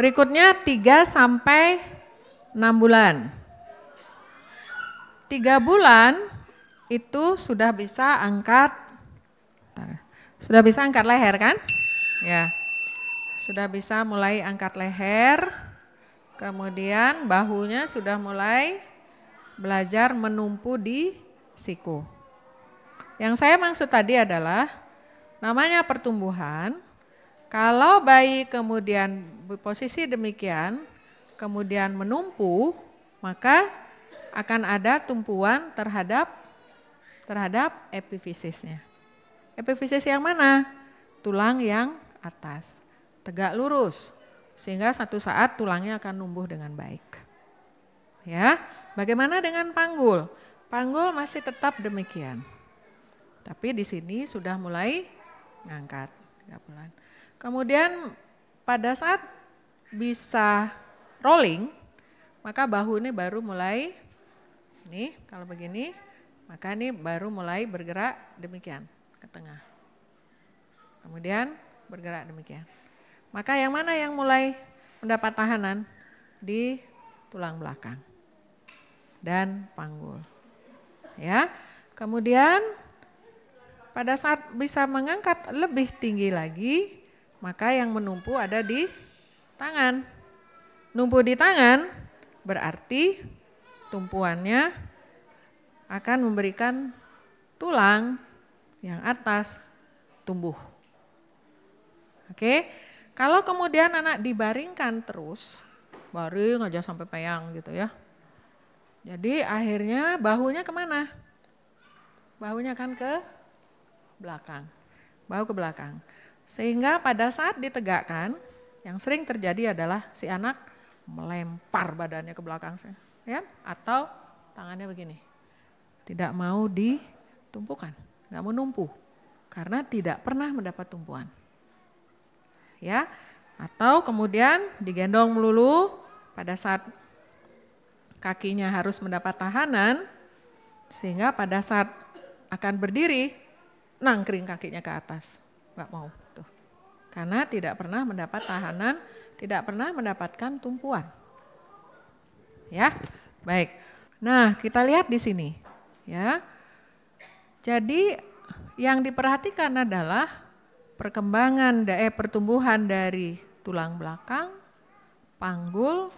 Berikutnya 3 sampai 6 bulan. 3 bulan itu sudah bisa angkat leher kan? Ya. Sudah bisa mulai angkat leher. Kemudian bahunya sudah mulai belajar menumpu di siku. Yang saya maksud tadi adalah namanya pertumbuhan. Kalau bayi kemudian posisi demikian, kemudian menumpu, maka akan ada tumpuan terhadap epifisisnya. Epifisis yang mana? Tulang yang atas, tegak lurus, sehingga satu saat tulangnya akan numbuh dengan baik. Ya, bagaimana dengan panggul? Panggul masih tetap demikian, tapi di sini sudah mulai ngangkat 3 bulan. Kemudian pada saat bisa rolling, maka bahu ini baru mulai, nih kalau begini, maka ini baru mulai bergerak demikian ke tengah. Kemudian bergerak demikian. Maka yang mana yang mulai mendapat tahanan? Di tulang belakang dan panggul. Ya. Kemudian pada saat bisa mengangkat lebih tinggi lagi, maka yang menumpu ada di tangan. Numpu di tangan berarti tumpuannya akan memberikan tulang yang atas tumbuh. Oke, kalau kemudian anak dibaringkan terus, baring aja sampai peyang gitu ya. Jadi akhirnya bahunya kemana? Bahunya kan ke belakang, bahu ke belakang. Sehingga pada saat ditegakkan, yang sering terjadi adalah si anak melempar badannya ke belakang, ya, atau tangannya begini. Tidak mau ditumpukan, nggak mau numpu, karena tidak pernah mendapat tumpuan. Ya, atau kemudian digendong melulu pada saat kakinya harus mendapat tahanan, sehingga pada saat akan berdiri, nangkring kakinya ke atas, nggak mau. Tuh. Karena tidak pernah mendapat tahanan, tidak pernah mendapatkan tumpuan. Ya, baik. Nah, kita lihat di sini. Ya, jadi yang diperhatikan adalah pertumbuhan dari tulang belakang, panggul,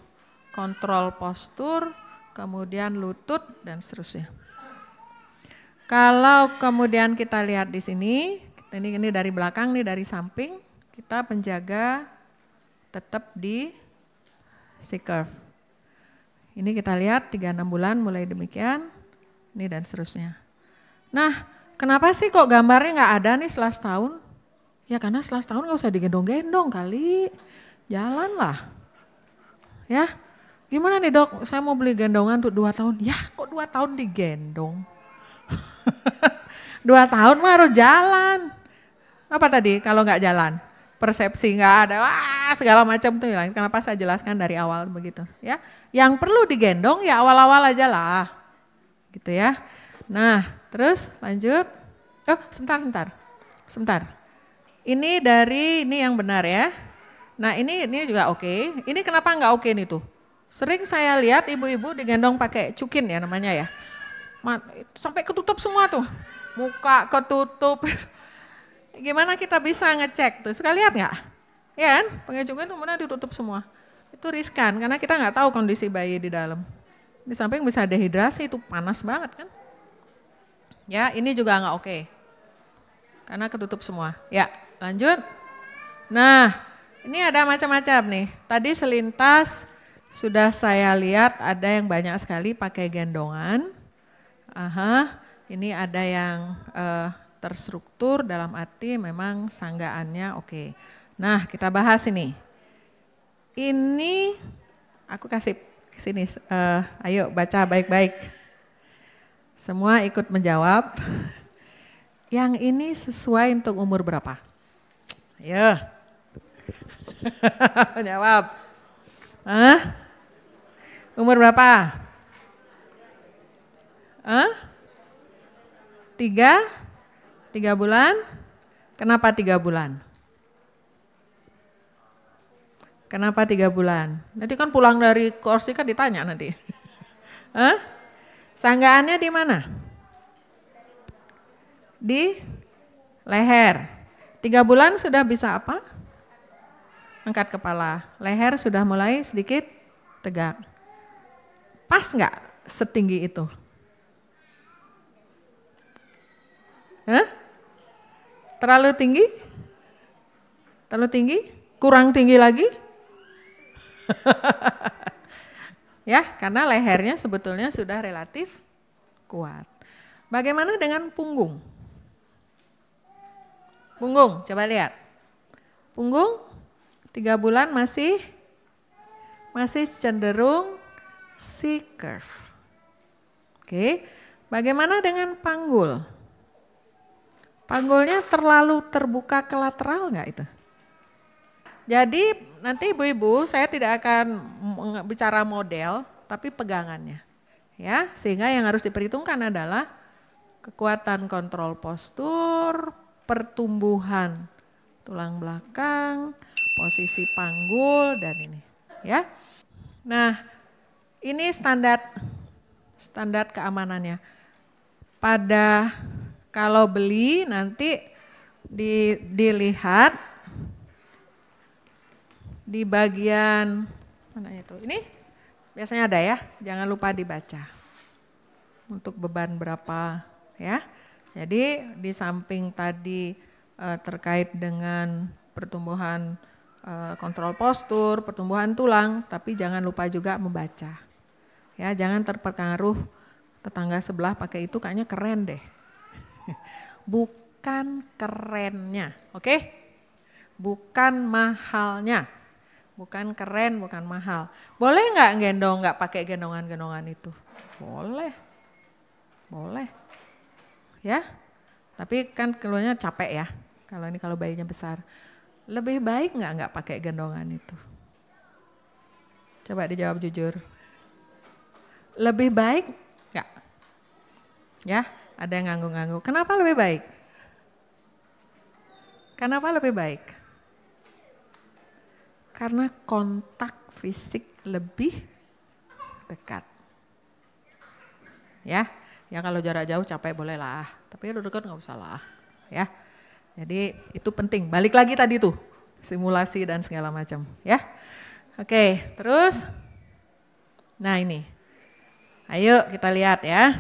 kontrol postur, kemudian lutut dan seterusnya. Kalau kemudian kita lihat di sini, ini dari belakang, nih dari samping, kita penjaga tetap di C-curve. Ini kita lihat 3-6 bulan mulai demikian, ini dan seterusnya. Nah, kenapa sih kok gambarnya nggak ada nih setelah setahun? Ya karena setelah setahun nggak usah digendong-gendong kali, jalanlah. Ya, gimana nih dok, saya mau beli gendongan untuk 2 tahun. Ya kok 2 tahun digendong? 2 tahun mah harus jalan. Apa tadi kalau nggak jalan? Persepsi nggak ada, wah segala macam tuh. Kenapa saya jelaskan dari awal begitu ya? Yang perlu digendong ya awal-awal aja lah, gitu ya. Nah terus lanjut. Oh sebentar. Ini yang benar ya. Nah ini juga oke. Ini kenapa nggak oke nih tuh? Sering saya lihat ibu-ibu digendong pakai cukin ya namanya ya. Sampai ketutup semua tuh, muka ketutup. Gimana kita bisa ngecek tuh? Suka lihat nggak? Ya kan, pakai cukin kemudian ditutup semua. Itu riskan karena kita nggak tahu kondisi bayi di dalam. Di samping bisa dehidrasi, itu panas banget kan? Ya, ini juga nggak oke. Karena ketutup semua. Ya, lanjut. Nah, ini ada macam-macam nih. Tadi selintas sudah saya lihat ada yang banyak sekali pakai gendongan. Ini ada yang terstruktur dalam arti memang sanggaannya oke. Nah, kita bahas ini. Ini aku kasih ke sini. Ayo baca baik-baik. Semua ikut menjawab. Yang ini sesuai untuk umur berapa? Ayo. Jawab. Umur berapa? 3 bulan. Kenapa 3 bulan? Kenapa 3 bulan? Nanti kan pulang dari Korsika ditanya nanti. Hah? Sanggaannya di mana? Di leher. 3 bulan sudah bisa apa? Angkat kepala. Leher sudah mulai sedikit tegak. Pas nggak setinggi itu? Hah? Terlalu tinggi? Terlalu tinggi? Kurang tinggi lagi? Ya, karena lehernya sebetulnya sudah relatif kuat. Bagaimana dengan punggung? Punggung, coba lihat. Punggung 3 bulan masih cenderung C-curve. Oke, bagaimana dengan panggul? Panggulnya terlalu terbuka ke lateral nggak itu? Jadi nanti ibu-ibu saya tidak akan bicara model, tapi pegangannya. Ya, sehingga yang harus diperhitungkan adalah kekuatan kontrol postur, pertumbuhan tulang belakang, posisi panggul dan ini, ya. Nah, ini standar keamanannya. Pada kalau beli nanti dilihat di bagian mana itu? Ini biasanya ada ya, jangan lupa dibaca. Untuk beban berapa ya. Jadi di samping tadi terkait dengan pertumbuhan kontrol postur, pertumbuhan tulang, tapi jangan lupa juga membaca. Ya, jangan terpengaruh tetangga sebelah pakai itu kayaknya keren deh. Bukan kerennya, oke? Bukan mahalnya. Bukan keren, bukan mahal. Boleh nggak gendong, nggak pakai gendongan-gendongan itu? Boleh, boleh. Ya, tapi kan keluarnya capek ya. Kalau bayinya besar, lebih baik nggak pakai gendongan itu? Coba dijawab jujur. Lebih baik nggak? Ya, ada yang ngangguk-ngangguk. Kenapa lebih baik? Kenapa lebih baik? Karena kontak fisik lebih dekat. Ya kalau jarak jauh capek boleh lah, tapi udah dekat nggak usah lah. Ya, jadi itu penting. Balik lagi tadi tuh, simulasi dan segala macam. Ya, oke. Terus, nah ini, ayo kita lihat ya.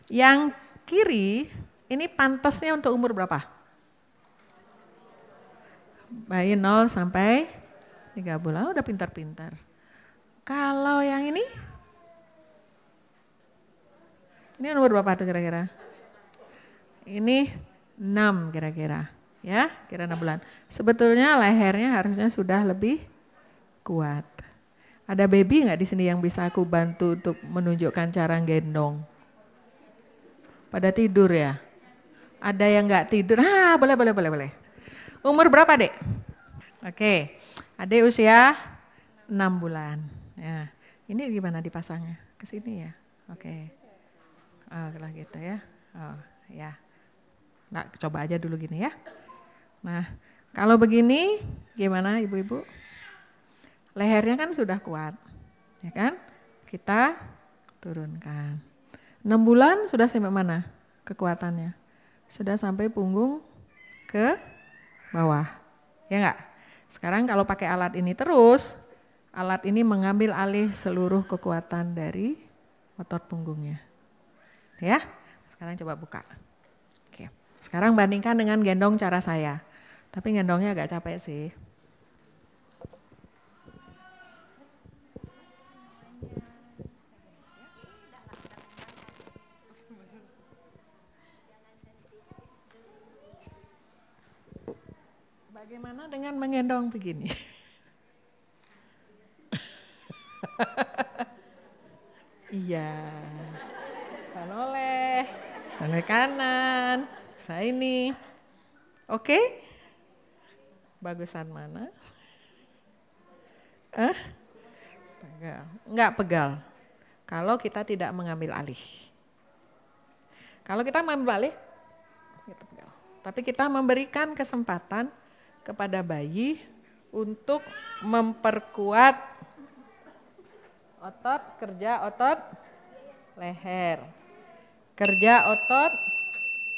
Yang kiri ini pantasnya untuk umur berapa? Bayi 0 sampai 3 bulan, udah pintar-pintar. Kalau yang ini umur berapa tuh kira-kira? Ini 6 kira-kira, ya kira 6 bulan. Sebetulnya lehernya harusnya sudah lebih kuat. Ada baby nggak di sini yang bisa aku bantu untuk menunjukkan cara gendong? Pada tidur ya? Ada yang nggak tidur? Boleh. Umur berapa, Dek? Oke, Adek usia 6 bulan. Ya, ini gimana dipasangnya? Ke sini ya? Oke. Oh, kalau gitu ya. Oh, ya. Nah, coba aja dulu gini ya. Nah, kalau begini gimana ibu-ibu? Lehernya kan sudah kuat, ya kan? Kita turunkan. 6 bulan sudah sampai mana kekuatannya? Sudah sampai punggung ke bawah, ya enggak? Sekarang kalau pakai alat ini terus, alat ini mengambil alih seluruh kekuatan dari otot punggungnya. Ya, sekarang coba buka. Oke. Sekarang bandingkan dengan gendong cara saya, tapi gendongnya agak capek sih. Bagaimana dengan menggendong begini? Iya. Saya noleh, sana kanan, saya ini. Oke? Bagusan mana? Pegal. Enggak pegal. Kalau kita tidak mengambil alih. Kalau kita mengambil alih, kita pegal. Tapi kita memberikan kesempatan kepada bayi untuk memperkuat otot, kerja otot leher, kerja otot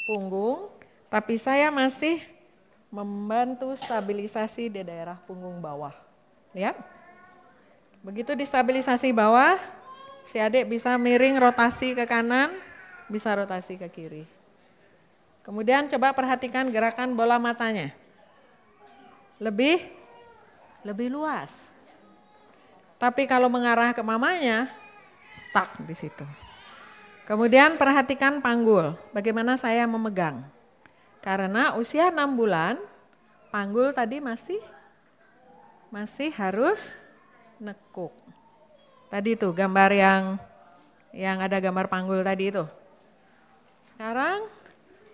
punggung, tapi saya masih membantu stabilisasi di daerah punggung bawah. Lihat, begitu distabilisasi bawah, si adik bisa miring rotasi ke kanan, bisa rotasi ke kiri. Kemudian coba perhatikan gerakan bola matanya. Lebih luas. Tapi kalau mengarah ke mamanya, stuck di situ. Kemudian perhatikan panggul, bagaimana saya memegang. Karena usia 6 bulan, panggul tadi masih harus nekuk. Tadi tuh gambar yang ada gambar panggul tadi itu. Sekarang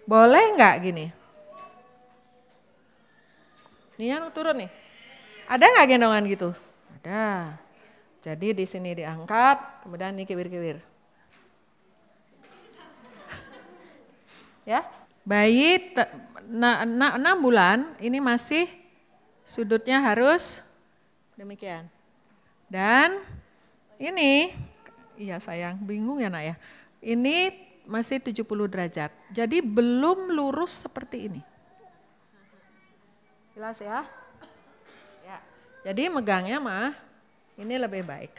boleh nggak gini? Ini yang turun nih. Ada nggak gendongan gitu? Ada. Jadi di sini diangkat, kemudian ini kiwir-kiwir. Ya, bayi 6 bulan ini masih sudutnya harus demikian. Dan ini, iya sayang, bingung ya nak ya. Ini masih 70 derajat. Jadi belum lurus seperti ini. Jelas ya? Ya. Jadi megangnya mah ini lebih baik.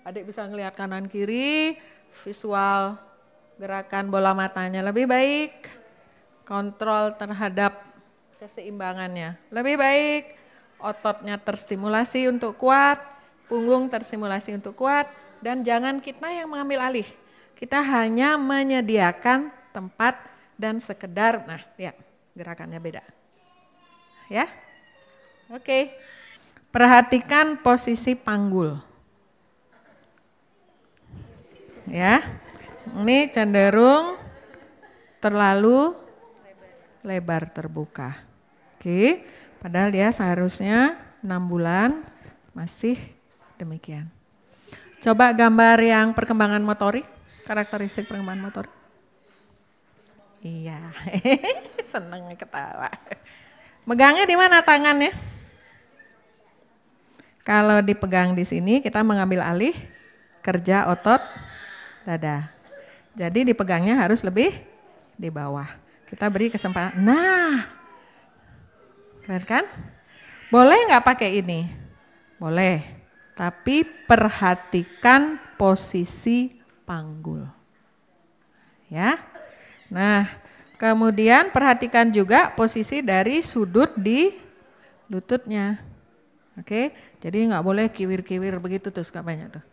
Adik bisa ngelihat kanan kiri, visual gerakan bola matanya lebih baik. Kontrol terhadap keseimbangannya lebih baik. Ototnya terstimulasi untuk kuat, punggung terstimulasi untuk kuat, dan jangan kita yang mengambil alih. Kita hanya menyediakan tempat dan sekedar, nah lihat gerakannya beda. Ya, oke. Perhatikan posisi panggul. Ya, ini cenderung terlalu lebar terbuka. Oke, padahal dia seharusnya 6 bulan masih demikian. Coba gambar yang perkembangan motorik. Karakteristik perkembangan motor. Iya, seneng ketawa. Megangnya di mana tangannya? Kalau dipegang di sini kita mengambil alih kerja otot dada. Jadi dipegangnya harus lebih di bawah. Kita beri kesempatan. Nah, keren kan? Boleh nggak pakai ini? Boleh, tapi perhatikan posisi panggul. Ya. Nah, kemudian perhatikan juga posisi dari sudut di lututnya. Oke, jadi nggak boleh kiwir-kiwir begitu tuh suka banyak tuh.